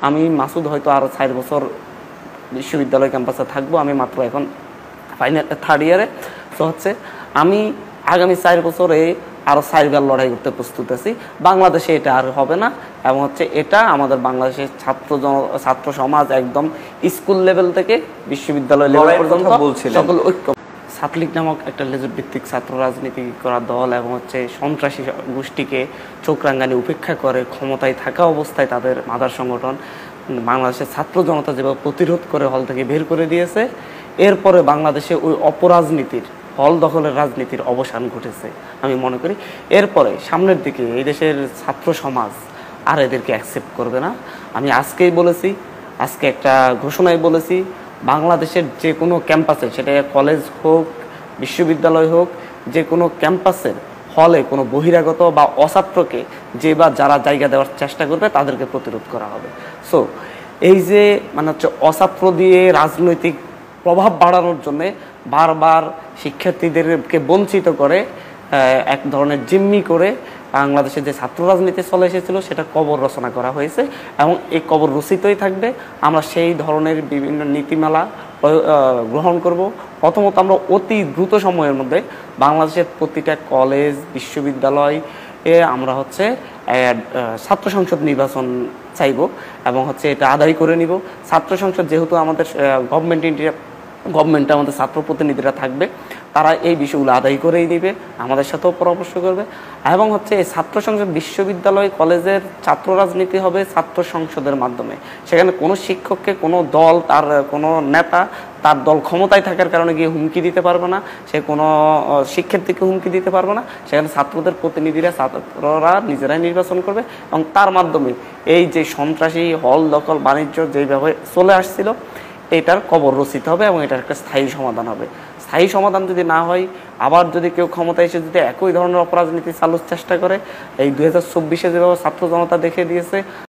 আমি মাসুদ হয়তো আরও 4 বছর বিশ্ববিদ্যালয় ক্যাম্পাসে থাকবো। আমি মাত্র এখন ফাইনাল 3rd ইয়ারে। তো হচ্ছে আমি আগামী 4 বছরে আরও 4 বার লড়াই করতে প্রস্তুত আছি। বাংলাদেশে এটা আর হবে না, এবং হচ্ছে এটা আমাদের বাংলাদেশের ছাত্র সমাজ একদম স্কুল লেভেল থেকে বিশ্ববিদ্যালয় লেভেল পর্যন্ত সকল ঐক্য। ছাত্রলীগ নামক একটা লেজুর ভিত্তিক ছাত্র রাজনীতি করা দল এবং হচ্ছে সন্ত্রাসী গোষ্ঠীকে চোখ রাঙানি উপেক্ষা করে ক্ষমতায় থাকা অবস্থায় তাদের মাদার সংগঠন বাংলাদেশের ছাত্র জনতা যেভাবে প্রতিরোধ করে হল থেকে বের করে দিয়েছে, এরপরে বাংলাদেশে ওই অপরাজনীতির হল দখলের রাজনীতির অবসান ঘটেছে আমি মনে করি। এরপরে সামনের দিকে এই দেশের ছাত্র সমাজ আর এদেরকে অ্যাকসেপ্ট করবে না। আমি আজকেই বলেছি, আজকে একটা ঘোষণায় বলেছি, বাংলাদেশের যে কোনো ক্যাম্পাসে, সেটা কলেজ হোক বিশ্ববিদ্যালয় হোক, যে কোনো ক্যাম্পাসের হলে কোনো বহিরাগত বা অছাত্রকে যে বা যারা জায়গা দেওয়ার চেষ্টা করবে তাদেরকে প্রতিরোধ করা হবে। সো এই যে মানে হচ্ছে অছাত্র দিয়ে রাজনৈতিক প্রভাব বাড়ানোর জন্যে বারবার শিক্ষার্থীদেরকে বঞ্চিত করে এক ধরনের জিম্মি করে বাংলাদেশে যে ছাত্র রাজনীতি চলে এসেছিল সেটা কবর রচনা করা হয়েছে, এবং এই কবর রচিতই থাকবে। আমরা সেই ধরনের বিভিন্ন নীতিমালা গ্রহণ করব। প্রথমত আমরা অতি দ্রুত সময়ের মধ্যে বাংলাদেশের প্রতিটা কলেজ বিশ্ববিদ্যালয় আমরা হচ্ছে ছাত্র সংসদ নির্বাচন চাইব, এবং হচ্ছে এটা আদায় করে নিব। ছাত্র সংসদ যেহেতু আমাদের গভর্নমেন্টে আমাদের ছাত্র প্রতিনিধিরা থাকবে, তারা এই বিষয়গুলো আদায় করেই নেবে, আমাদের সাথেও পরামর্শ করবে। এবং হচ্ছে এই ছাত্র সংসদ বিশ্ববিদ্যালয় কলেজের ছাত্র রাজনীতি হবে ছাত্র সংসদের মাধ্যমে। সেখানে কোনো শিক্ষককে কোনো দল, তার কোনো নেতা তার দল ক্ষমতায় থাকার কারণে গিয়ে হুমকি দিতে পারবে না, সে কোনো শিক্ষার্থীকে হুমকি দিতে পারবে না। সেখানে ছাত্রদের প্রতিনিধিরা, ছাত্ররা নিজেরাই নির্বাচন করবে, এবং তার মাধ্যমে এই যে সন্ত্রাসী হল দখল বাণিজ্য যেভাবে চলে আসছিল এটার কবর রচিত হবে, এবং এটার একটা স্থায়ী সমাধান হবে। স্থায়ী সমাধান যদি না হয়, আবার যদি কেউ ক্ষমতায় এসে যদি একই ধরনের অপরাজনীতি চালুর চেষ্টা করে, এই 2024-এ যেভাবে ছাত্র জনতা দেখে দিয়েছে,